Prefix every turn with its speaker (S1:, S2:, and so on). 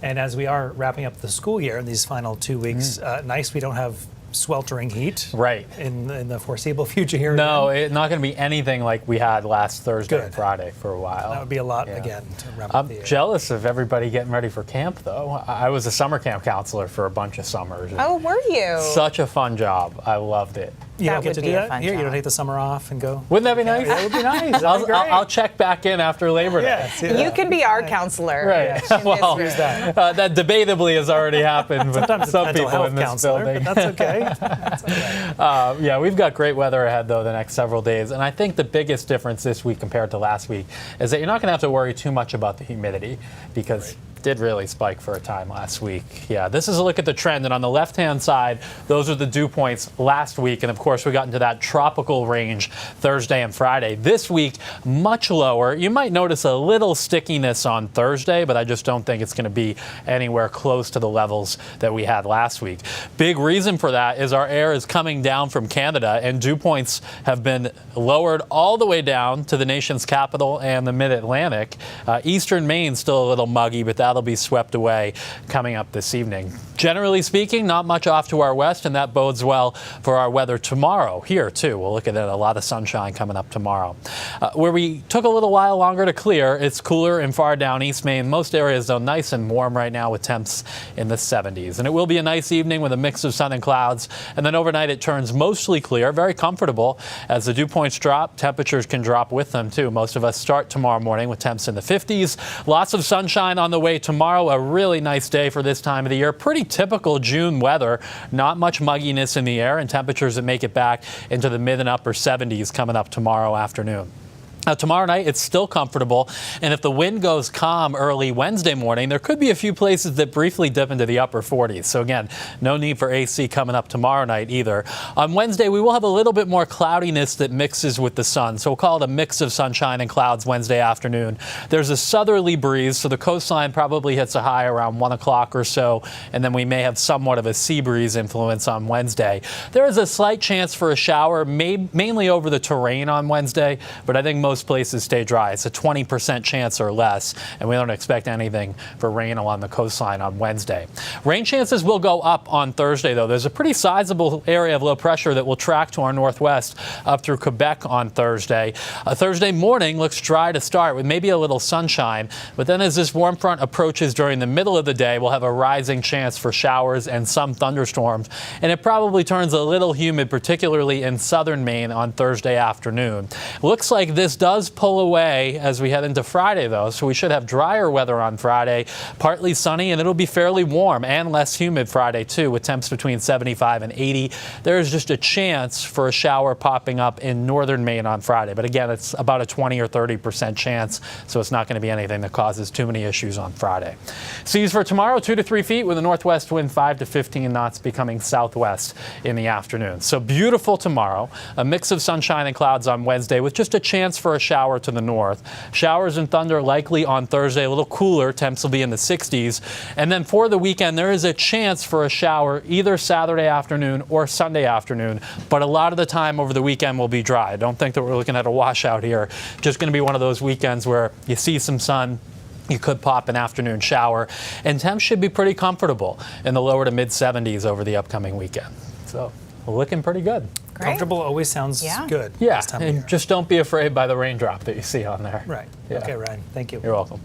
S1: And as we are wrapping up the school year in these final 2 weeks, nice we don't have sweltering heat in the foreseeable future here.
S2: No, it's not going to be anything like we had last Thursday and Friday for a while.
S1: That would be a lot again to wrap up the year.
S2: I'm jealous of everybody getting ready for camp, though. I was a summer camp counselor for a bunch of summers.
S3: Oh, were you?
S2: Such a fun job. I loved it.
S1: You don't get to do that here? You don't take the summer off and go?
S2: Wouldn't that be nice?
S1: That would be nice.
S2: I'll check back in after Labor Day.
S3: You can be our counselor.
S2: Right. Well, that debatably has already happened with some people in this building.
S1: But that's okay. That's okay.
S2: Yeah, we've got great weather ahead, though, the next several days. And I think the biggest difference this week compared to last week is that you're not going to have to worry too much about the humidity because did really spike for a time last week. Yeah, this is a look at the trend, and on the left-hand side, those are the dew points last week, and of course we got into that tropical range Thursday and Friday. This week, much lower. You might notice a little stickiness on Thursday, but I just don't think it's going to be anywhere close to the levels that we had last week. Big reason for that is our air is coming down from Canada, and dew points have been lowered all the way down to the nation's capital and the mid-Atlantic. Eastern Maine still a little muggy, but that'll be swept away coming up this evening. Generally speaking, not much off to our west, and that bodes well for our weather tomorrow here, too. We'll look at it, a lot of sunshine coming up tomorrow. Where we took a little while longer to clear, it's cooler and far down East Maine. Most areas, though, nice and warm right now with temps in the 70s. And it will be a nice evening with a mix of sun and clouds. And then overnight, it turns mostly clear, very comfortable. As the dew points drop, temperatures can drop with them, too. Most of us start tomorrow morning with temps in the 50s. Lots of sunshine on the way tomorrow, a really nice day for this time of the year. Pretty typical June weather. Not much mugginess in the air and temperatures that make it back into the mid and upper 70s coming up tomorrow afternoon. Now, tomorrow night, it's still comfortable, and if the wind goes calm early Wednesday morning, there could be a few places that briefly dip into the upper 40s. So again, no need for AC coming up tomorrow night either. On Wednesday, we will have a little bit more cloudiness that mixes with the sun, so we'll call it a mix of sunshine and clouds Wednesday afternoon. There's a southerly breeze, so the coastline probably hits a high around 1 o'clock or so, and then we may have somewhat of a sea breeze influence on Wednesday. There is a slight chance for a shower, mainly over the terrain on Wednesday, but I think most places stay dry. It's a 20% chance or less, and we don't expect anything for rain along the coastline on Wednesday. Rain chances will go up on Thursday, though. There's a pretty sizable area of low pressure that will track to our northwest up through Quebec on Thursday. Thursday morning looks dry to start with maybe a little sunshine, but then as this warm front approaches during the middle of the day, we'll have a rising chance for showers and some thunderstorms, and it probably turns a little humid, particularly in southern Maine on Thursday afternoon. Looks like this does pull away as we head into Friday, though, so we should have drier weather on Friday, partly sunny, and it'll be fairly warm and less humid Friday, too, with temps between 75 and 80. There's just a chance for a shower popping up in northern Maine on Friday, but again, it's about a 20 or 30% chance, so it's not going to be anything that causes too many issues on Friday. Seas for tomorrow, 2 to 3 feet with a northwest wind 5 to 15 knots becoming southwest in the afternoon. So beautiful tomorrow, a mix of sunshine and clouds on Wednesday with just a chance for a shower to the north. Showers and thunder likely on Thursday, a little cooler. Temps will be in the 60s. And then for the weekend, there is a chance for a shower either Saturday afternoon or Sunday afternoon. But a lot of the time over the weekend will be dry. I don't think that we're looking at a washout here. Just going to be one of those weekends where you see some sun. You could pop an afternoon shower. And temps should be pretty comfortable in the lower to mid 70s over the upcoming weekend. So looking pretty good.
S3: Great.
S1: Comfortable always sounds good.
S2: Yeah, and just don't be afraid by the raindrop that you see on there.
S1: Right.
S2: Yeah.
S1: Okay, Ryan. Thank you.
S2: You're welcome.